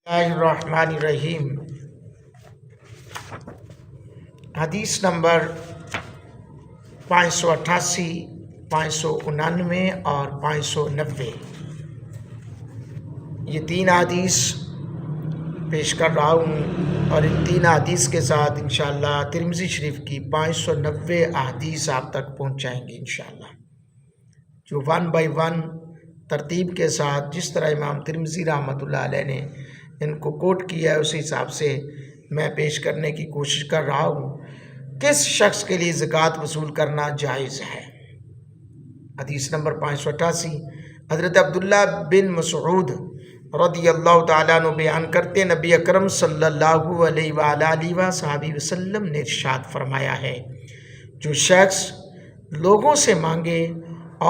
Bismillahirrahmanirrahim। حدیث نمبر 588، 589 اور 590، یہ تین حدیث پیش کر رہا ہوں، اور ان تین حدیث کے ساتھ انشاءاللہ ترمذی شریف کی 590 احادیث آپ تک پہنچائیں گے انشاءاللہ، جو 1 بائی 1 ترتیب کے ساتھ جس طرح امام ترمذی رحمۃ اللہ علیہ نے ان کو کوٹ کیا ہے اسی حساب سے میں پیش کرنے کی کوشش کر رہا ہوں۔ کس شخص کے لیے زکوٰۃ وصول کرنا جائز ہے؟ حدیث نمبر 588، حضرت عبداللہ بن مسعود رضی اللہ تعالیٰ عنہ بیان کرتے نبی اکرم صلی اللہ علیہ وآلہ وصحبہ وسلم نے ارشاد فرمایا ہے، جو شخص لوگوں سے مانگے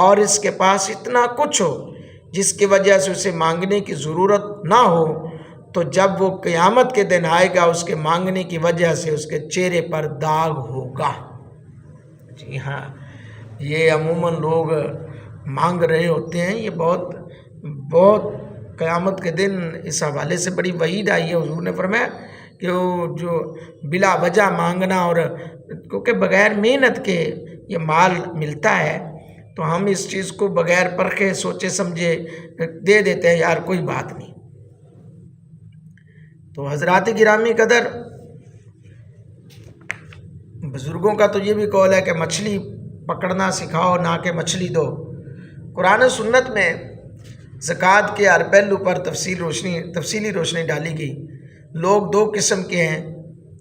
اور اس کے پاس اتنا کچھ ہو جس کی وجہ سے اسے مانگنے کی ضرورت نہ ہو، تو جب وہ قیامت کے دن آئے گا اس کے مانگنے کی وجہ سے اس کے چہرے پر داغ ہوگا۔ جی ہاں، یہ عموماً لوگ مانگ رہے ہوتے ہیں، یہ بہت قیامت کے دن اس حوالے سے بڑی وعید آئی ہے۔ حضور نے فرمایا کہ وہ جو بلا وجہ مانگنا، اور کیونکہ بغیر محنت کے یہ مال ملتا ہے تو ہم اس چیز کو بغیر پرکھے سوچے سمجھے دے دیتے ہیں، یار کوئی بات نہیں۔ تو حضرات گرامی قدر، بزرگوں کا تو یہ بھی قول ہے کہ مچھلی پکڑنا سکھاؤ نہ کہ مچھلی دو۔ قرآن و سنت میں زکوٰۃ کے ہر پہلو پر تفصیلی روشنی ڈالی گئی۔ لوگ دو قسم کے ہیں،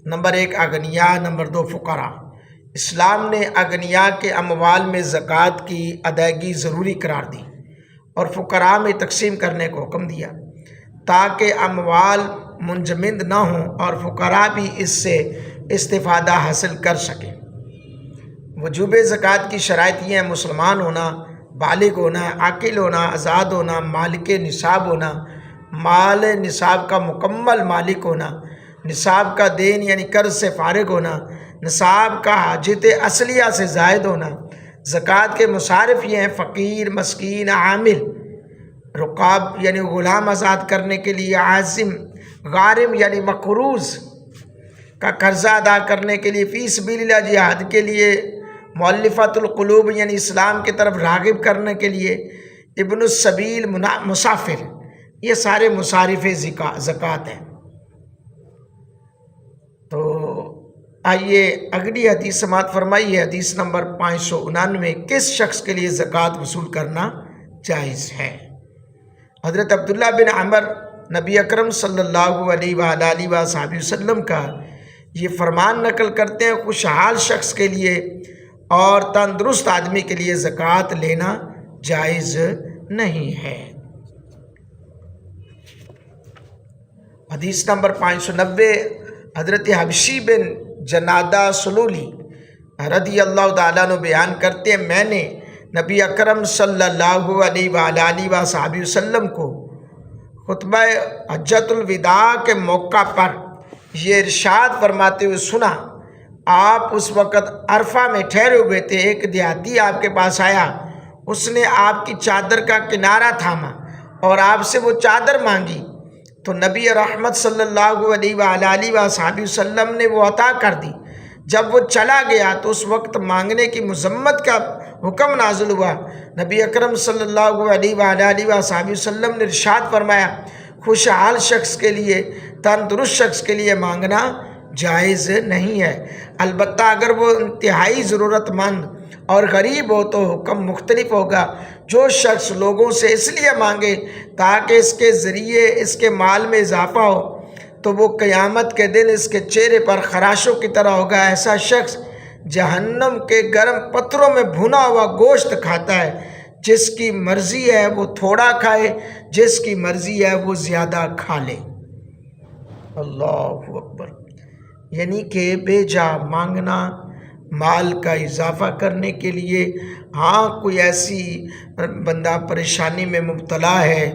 نمبر 1 اغنیاء، نمبر 2 فقراء۔ اسلام نے اغنیاء کے اموال میں زکوٰۃ کی ادائیگی ضروری قرار دی اور فقراء میں تقسیم کرنے کو حکم دیا تاکہ اموال منجمد نہ ہوں اور فقراء بھی اس سے استفادہ حاصل کر سکیں۔ وجوب زکوٰۃ کی شرائط یہ ہیں: مسلمان ہونا، بالغ ہونا، عاقل ہونا، آزاد ہونا، مالک نصاب ہونا، مال نصاب کا مکمل مالک ہونا، نصاب کا دین یعنی قرض سے فارغ ہونا، نصاب کا حاجت اصلیہ سے زائد ہونا۔ زکوٰۃ کے مصارف یہ ہیں: فقیر، مسکین، عامل، رقاب یعنی غلام آزاد کرنے کے لیے، عازم، غارم یعنی مقروض کا قرضہ ادا کرنے کے لیے، فی سبیل اللہ جہاد کے لیے، مؤلفۃ القلوب یعنی اسلام کی طرف راغب کرنے کے لیے، ابن السبیل مسافر، یہ سارے مصارف زکوٰۃ ہیں۔ تو آئیے اگلی حدیث سماعت فرمائیے، حدیث نمبر 589، کس شخص کے لیے زکوٰۃ وصول کرنا جائز ہے؟ حضرت عبداللہ بن عمر نبی اکرم صلی اللہ علیہ وآلہ وصحبہ وسلم کا یہ فرمان نقل کرتے ہیں، خوشحال شخص کے لیے اور تندرست آدمی کے لیے زکوٰۃ لینا جائز نہیں ہے۔ حدیث نمبر 590، حضرت حبشی بن جنادہ سلولی رضی اللہ تعالیٰ عنہ بیان کرتے ہیں، میں نے نبی اکرم صلی اللہ علیہ وآلہ وصحبہ وسلم کو خطبہ حجۃ الوداع کے موقع پر یہ ارشاد فرماتے ہوئے سنا۔ آپ اس وقت عرفہ میں ٹھہرے ہوئے تھے، ایک دیہاتی آپ کے پاس آیا، اس نے آپ کی چادر کا کنارہ تھاما اور آپ سے وہ چادر مانگی، تو نبی رحمت صلی اللہ علیہ وآلہ وصحبہ وسلم نے وہ عطا کر دی۔ جب وہ چلا گیا تو اس وقت مانگنے کی مذمت کا حکم نازل ہوا۔ نبی اکرم صلی اللہ علیہ وآلہ وصحبہ وسلم نے ارشاد فرمایا، خوشحال شخص کے لیے، تندرست شخص کے لیے مانگنا جائز نہیں ہے، البتہ اگر وہ انتہائی ضرورت مند اور غریب ہو تو حکم مختلف ہوگا۔ جو شخص لوگوں سے اس لیے مانگے تاکہ اس کے ذریعے اس کے مال میں اضافہ ہو تو وہ قیامت کے دن اس کے چہرے پر خراشوں کی طرح ہوگا۔ ایسا شخص جہنم کے گرم پتھروں میں بھنا ہوا گوشت کھاتا ہے، جس کی مرضی ہے وہ تھوڑا کھائے، جس کی مرضی ہے وہ زیادہ کھا لے۔ اللہ اکبر! یعنی کہ بے جا مانگنا، مال کا اضافہ کرنے کے لیے ہاں کوئی ایسی بندہ پریشانی میں مبتلا ہے،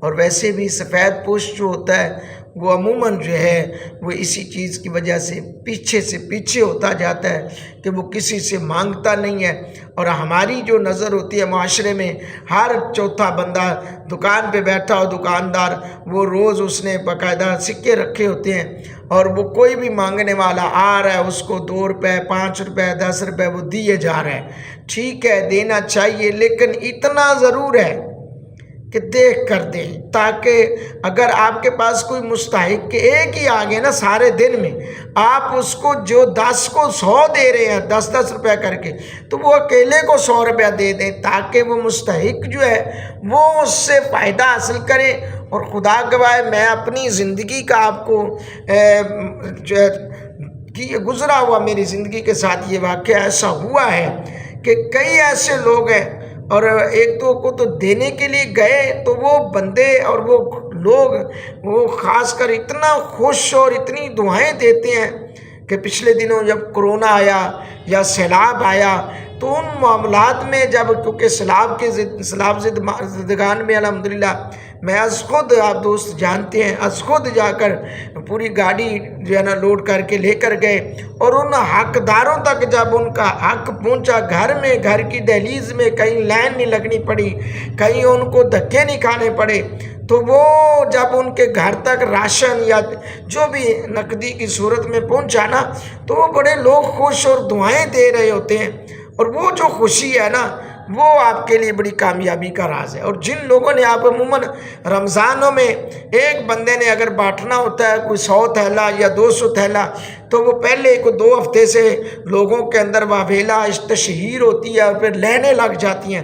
اور ویسے بھی سفید پوش جو ہوتا ہے وہ عموماً جو ہے وہ اسی چیز کی وجہ سے پیچھے ہوتا جاتا ہے کہ وہ کسی سے مانگتا نہیں ہے، اور ہماری جو نظر ہوتی ہے معاشرے میں، ہر چوتھا بندہ دکان پہ بیٹھا ہو دکاندار، وہ روز اس نے باقاعدہ سکے رکھے ہوتے ہیں، اور وہ کوئی بھی مانگنے والا آ رہا ہے اس کو 2 روپے 5 روپے 10 روپے وہ دیے جا رہے ہیں۔ ٹھیک ہے دینا چاہیے، لیکن اتنا ضرور ہے کہ دیکھ کر دیں، تاکہ اگر آپ کے پاس کوئی مستحق کے ایک ہی آگے نا سارے دن میں، آپ اس کو جو 10 کو 100 دے رہے ہیں 10 روپے کر کے، تو وہ اکیلے کو 100 روپیہ دے دیں، تاکہ وہ مستحق جو ہے وہ اس سے فائدہ حاصل کرے۔ اور خدا گواہ میں اپنی زندگی کا آپ کو جو ہے کہ گزرا ہوا میری زندگی کے ساتھ یہ واقعہ ایسا ہوا ہے کہ کئی ایسے لوگ ہیں، اور ایک دو کو تو دینے کے لیے گئے تو وہ بندے اور وہ لوگ وہ خاص کر اتنا خوش اور اتنی دعائیں دیتے ہیں کہ پچھلے دنوں جب کرونا آیا یا سیلاب آیا تو ان معاملات میں جب کیونکہ سیلاب زدگان میں الحمدللہ میں از خود، آپ دوست جانتے ہیں، از خود جا کر پوری گاڑی جو ہے نا لوڈ کر کے لے کر گئے، اور ان حقداروں تک جب ان کا حق پہنچا گھر میں، گھر کی دہلیز میں، کہیں لائن نہیں لگنی پڑی، کہیں ان کو دھکے نہیں کھانے پڑے، تو وہ جب ان کے گھر تک راشن یا جو بھی نقدی کی صورت میں پہنچا نا، تو وہ بڑے لوگ خوش اور دعائیں دے رہے ہوتے ہیں، اور وہ جو خوشی ہے نا وہ آپ کے لیے بڑی کامیابی کا راز ہے۔ اور جن لوگوں نے آپ عموماً رمضانوں میں ایک بندے نے اگر بانٹنا ہوتا ہے کوئی 100 تھیلا یا 200 تھیلا، تو وہ پہلے کو 2 ہفتے سے لوگوں کے اندر واویلا تشہیر ہوتی ہے، اور پھر لائنیں لگ جاتی ہیں،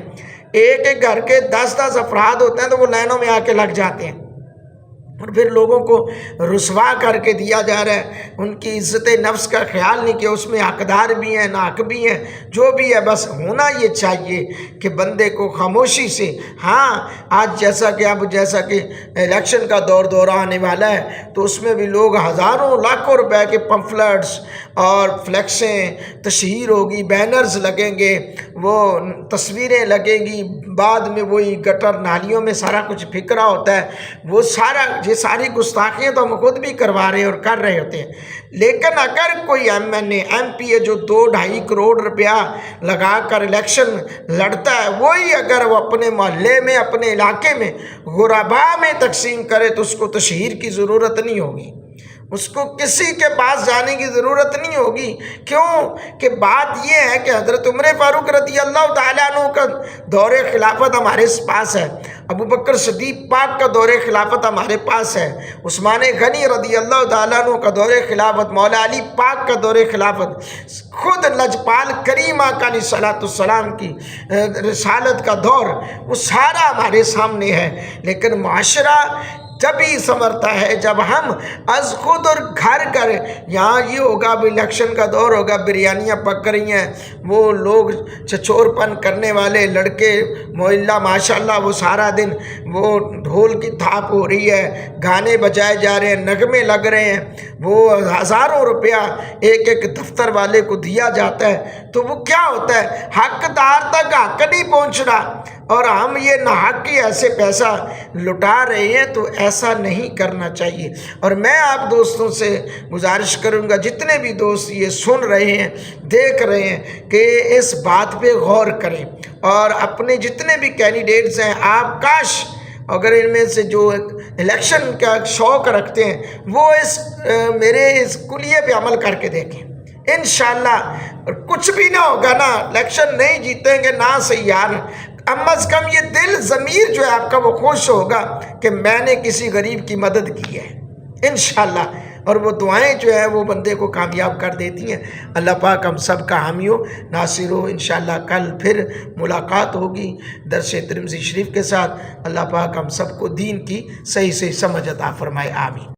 ایک گھر کے 10 افراد ہوتے ہیں تو وہ لائنوں میں آ کے لگ جاتے ہیں، اور پھر لوگوں کو رسوا کر کے دیا جا رہا ہے۔ ان کی عزت نفس کا خیال نہیں کہ اس میں حقدار بھی ہیں ناحق بھی ہیں، جو بھی ہے بس ہونا یہ چاہیے کہ بندے کو خاموشی سے، ہاں آج جیسا کہ الیکشن کا دورہ آنے والا ہے تو اس میں بھی لوگ ہزاروں لاکھوں روپے کے پمفلٹس اور فلیکسیں تشہیر ہوگی، بینرز لگیں گے، وہ تصویریں لگیں گی، بعد میں وہی گٹر نالیوں میں سارا کچھ پھینک رہا ہوتا ہے، وہ یہ ساری گستاخیاں تو ہم خود بھی کروا رہے ہیں اور کر رہے ہوتے ہیں۔ لیکن اگر کوئی ایم پی ہے جو 2-2.5 کروڑ روپیہ لگا کر الیکشن لڑتا ہے، وہی اگر وہ اپنے محلے میں، اپنے علاقے میں غربا میں تقسیم کرے تو اس کو تشہیر کی ضرورت نہیں ہوگی، اس کو کسی کے پاس جانے کی ضرورت نہیں ہوگی۔ کیوں کہ بات یہ ہے کہ حضرت عمر فاروق رضی اللہ تعالیٰ عنہ کا دور خلافت ہمارے پاس ہے، ابو بکر صدیق پاک کا دور خلافت ہمارے پاس ہے، عثمان غنی رضی اللہ تعالیٰ عنہ کا دور خلافت، مولا علی پاک کا دور خلافت، خود لجپال کریم آقا علیہ الصلوۃ والسلام کی رسالت کا دور، وہ سارا ہمارے سامنے ہے۔ لیکن معاشرہ جبھی سنورتا ہے جب ہم از خود اور گھر یہاں یہ ہوگا، اب الیکشن کا دور ہوگا، بریانیاں پک رہی ہیں، وہ لوگ چچور پن کرنے والے لڑکے محلہ ماشاءاللہ وہ سارا دن وہ ڈھول کی تھاپ ہو رہی ہے، گانے بجائے جا رہے ہیں، نغمے لگ رہے ہیں، وہ ہزاروں روپیہ ایک دفتر والے کو دیا جاتا ہے، تو وہ کیا ہوتا ہے؟ حقدار تک حق نہیں پہنچ رہا، اور ہم یہ ناحق کی ایسے پیسہ لٹا رہے ہیں، تو ایسا نہیں کرنا چاہیے۔ اور میں آپ دوستوں سے گزارش کروں گا، جتنے بھی دوست یہ سن رہے ہیں، دیکھ رہے ہیں، کہ اس بات پہ غور کریں، اور اپنے جتنے بھی کینڈیڈیٹس ہیں، آپ کاش اگر ان میں سے جو الیکشن کا شوق رکھتے ہیں وہ میرے اس کلیے پہ عمل کر کے دیکھیں، انشاءاللہ کچھ بھی نہ ہوگا نا، الیکشن نہیں جیتیں گے نہ سیار، کم از کم یہ دل ضمیر جو ہے آپ کا وہ خوش ہوگا کہ میں نے کسی غریب کی مدد کی ہے انشاءاللہ، اور وہ دعائیں جو ہے وہ بندے کو کامیاب کر دیتی ہیں۔ اللہ پاک ہم سب کا حامی ہو، ناصر ہو۔ انشاءاللہ کل پھر ملاقات ہوگی درس ترمذی شریف کے ساتھ۔ اللہ پاک ہم سب کو دین کی صحیح سمجھ عطا فرمائے، آمین۔